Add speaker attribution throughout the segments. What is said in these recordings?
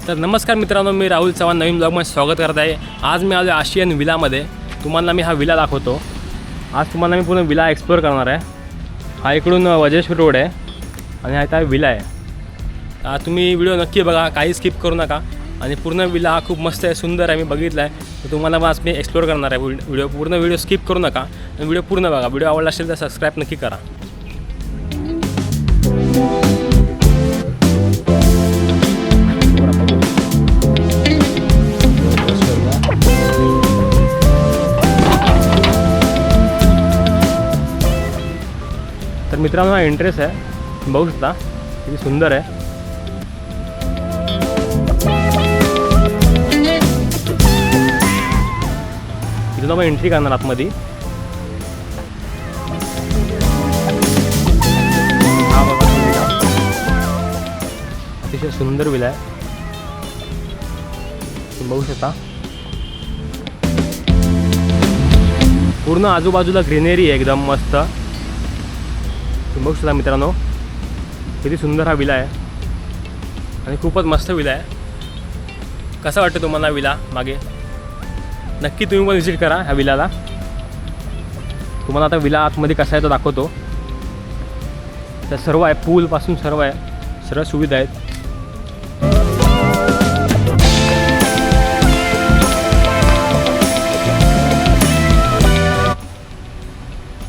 Speaker 1: तर नमस्कार मित्रांनो, मी राहुल चव्हाण नवीन ब्लॉगमध्ये स्वागत करत आहे। आज मी आलो आशियन विलामध्ये। तुम्हाला मी हा विला दाखवतो। आज तुम्हाला मी पूर्ण विला एक्सप्लोर करणार आहे। हा इकडून वजेश्वर रोड आहे आणि हा इथं विला आहे। तुम्ही व्हिडिओ नक्की बघा, काही स्किप करू नका। आणि पूर्ण विला हा खूप मस्त आहे, सुंदर आहे, मी बघितला आहे। तर तुम्हाला आज मी एक्सप्लोर करणार आहे व्हिडिओ। पूर्ण व्हिडिओ स्किप करू नका आणि व्हिडिओ पूर्ण बघा। व्हिडिओ आवडला असेल तर सबस्क्राईब नक्की करा। तर मित्रांनो, हा एंट्रेस आहे, बघू शकता किती सुंदर आहे। इथून आपण एंट्री करणार आतमध्ये। हा बघा विला, अतिशय सुंदर विला आहे, तुम्ही बघू शकता। पूर्ण आजूबाजूला ग्रीनरी आहे, एकदम मस्त। बघू शकता मित्रांनो, किती सुंदर हा विला आहे आणि खूपच मस्त विला आहे। कसा वाटतं तुम्हाला विला मागे? नक्की तुम्ही पण विजिट करा ह्या विलाला। तुम्हाला आता विला आतमध्ये कसा आहे तो दाखवतो। तर सर्व आहे, पूलपासून सर्व आहे, सर्व सुविधा आहेत।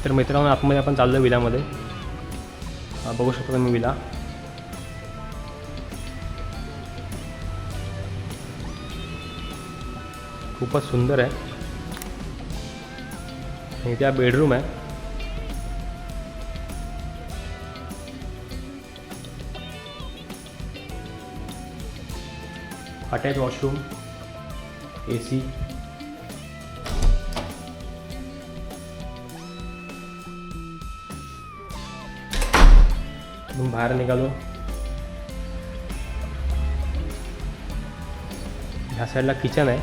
Speaker 1: तर मित्रांनो, आतमध्ये आपण चाललो विलामध्ये। बघू शकता तुम्ही विला। खूपच सुंदर आहे। इथे हा बेडरूम आहे। Attach washroom, AC। बाहेर निघालो, ह्या साईडला किचन आहे।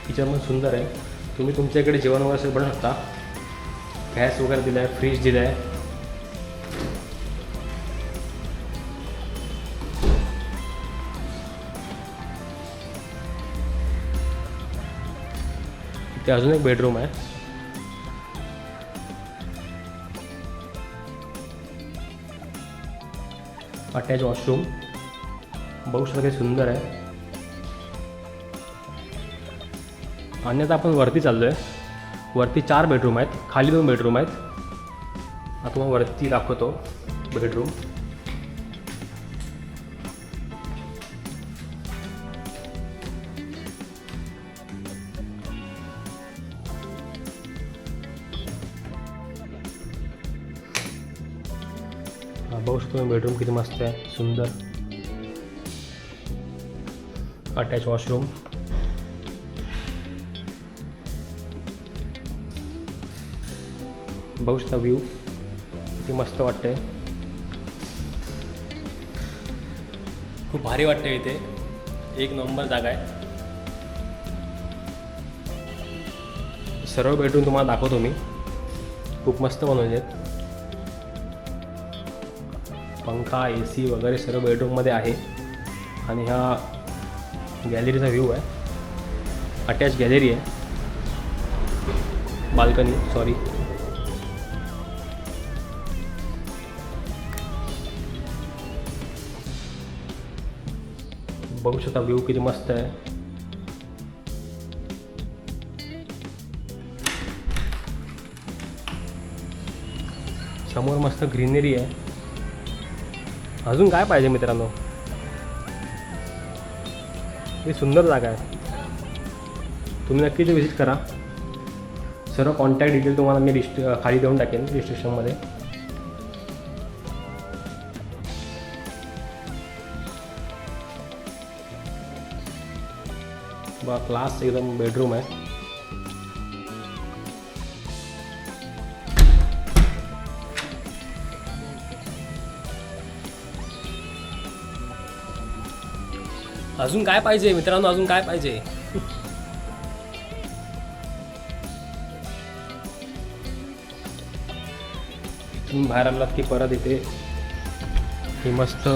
Speaker 1: किचन पण सुंदर आहे। तुम्ही तुमच्या इकडे जेवण वगैरे बनवू शकता। गॅस वगैरे दिला आहे, फ्रीज दिला आहे। इथे अजून एक बेडरूम आहे। अटॅच वॉशरूम, बघू शकता किती सुंदर आहे। आणि आता आपण वरती चाललो आहे। वरती 4 बेडरूम आहेत, खाली 2 बेडरूम आहेत। आता तुम्हाला वरती दाखवतो बेडरूम। बघू शकतो बेडरूम किती मस्त आहे, सुंदर। अटॅच वॉशरूम, बघू शकता व्ह्यू किती मस्त वाटते। खूप भारी वाटते इथे, एक नंबर जागा आहे। सर्व बेडरूम तुम्हाला दाखवतो मी, खूप मस्त बनवले आहेत। पंखा, AC वगैरे सर्व बेडरूममध्ये आहे। आणि हा गॅलरीचा व्ह्यू आहे, अटॅच गॅलरी आहे, बाल्कनी सॉरी। बघू शकता व्ह्यू किती मस्त आहे। समोर मस्त ग्रीनरी आहे। अजून काय पाहिजे मित्रांनो? ही सुंदर जागा आहे, तुम्ही नक्कीच विजिट करा। सर्व कॉन्टॅक्ट डिटेल तुम्हाला मी खाली देऊन टाकेन डिस्क्रिप्शनमध्ये। बघा, क्लास एकदम बेडरूम आहे। अजून काय पाहिजे मित्रांनो? अजून काय पाहिजे? तुम्ही बाहेर आलात की परत इथे ही मस्त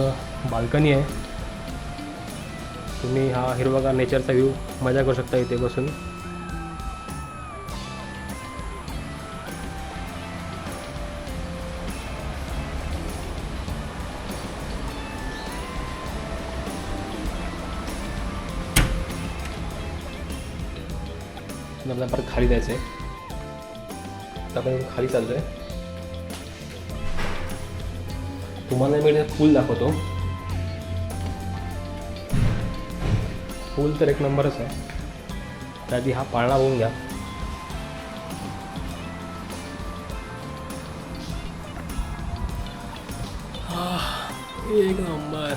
Speaker 1: बाल्कनी आहे. तुम्ही हा हिरवागार नेचरचा व्ह्यू मजा करू शकता इथे बसून. आपल्याला परत खाली जायचं आहे. आता आपण खाली चाललो आहे. तुम्हाला मी पूल दाखवतो. पूल तर एक नंबरच आहे. त्याआधी हा पाळणा बघून घ्या. एक नंबर,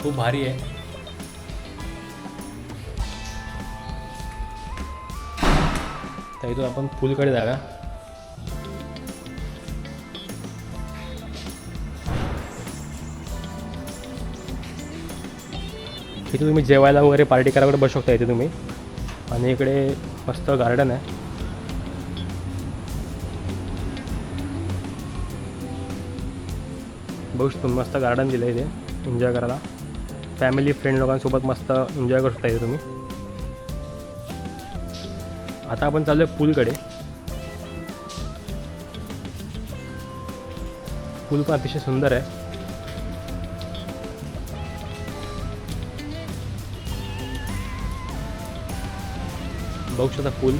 Speaker 1: खूप भारी आहे. तर इथून आपण पूलकडे जागा. इथे तुम्ही जेवायला वगैरे पार्टी करायला बसू शकता इथे तुम्ही. आणि इकडे मस्त गार्डन आहे. बघू शकतो मस्त गार्डन दिलं इथे एन्जॉय करायला. फॅमिली फ्रेंड लोकांसोबत मस्त एन्जॉय करू शकता इथे तुम्ही. आता आपण चाललो आहे पूलकडे. पूल पण अतिशय सुंदर आहे. बघू शकता पूल.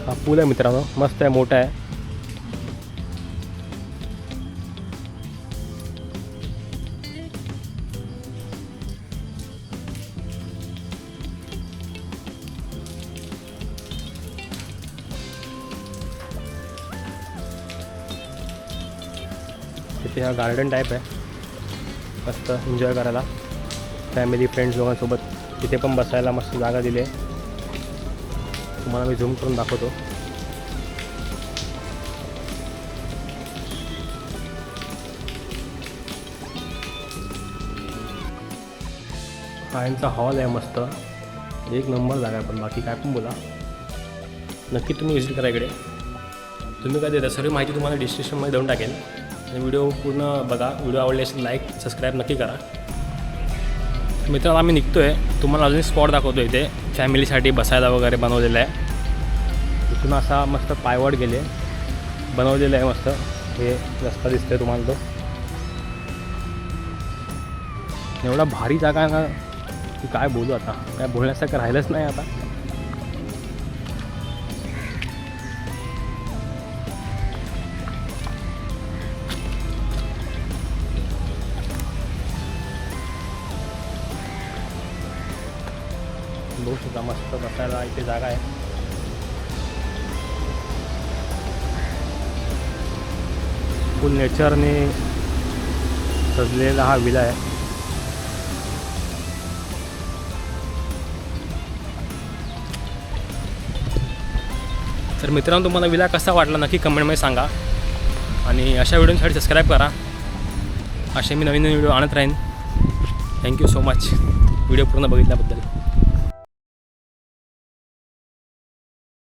Speaker 1: हा पूल आहे मित्रांनो, मस्त आहे, मोठा आहे. तिथे हा गार्डन टाईप आहे, मस्त एन्जॉय करायला फॅमिली फ्रेंड्स लोकांसोबत. तिथे पण बसायला मस्त जागा दिली आहे. तुम्हाला मी झूम करून दाखवतो. हा यांचा हॉल आहे, मस्त एक नंबर जागा आहे. पण बाकी काय पण बोला, नक्की तुम्ही विजिट करा इकडे. तुम्ही काय देता सर्व माहिती तुम्हाला डिस्क्रिप्शनमध्ये देऊन टाकेल. आणि व्हिडिओ पूर्ण बघा. व्हिडिओ आवडले असेल लाईक सबस्क्राईब नक्की करा. मित्रांनो आम्ही निघतो आहे. तुम्हाला अजून स्पॉट दाखवतो इथे फॅमिलीसाठी बसायला वगैरे बनवलेलं आहे. इथून असा मस्त पायवाट गेले बनवलेलं आहे मस्त. हे रस्ता दिसतोय तुम्हाला तो. एवढा भारी जागा आहे ना की काय बोलू. आता काय बोलण्यासारखं राहिलंच नाही आता. बघू शकता मस्त बसायला इथे जागा आहे. फुल नेचरने सजलेला हा विला आहे. तर मित्रांनो तुम्हाला विला कसा वाटला नक्की कमेंटमध्ये सांगा. आणि अशा व्हिडिओसाठी सबस्क्राईब करा. असे मी नवीन व्हिडिओ आणत राहीन. थँक्यू सो मच व्हिडिओ पूर्ण बघितल्याबद्दल.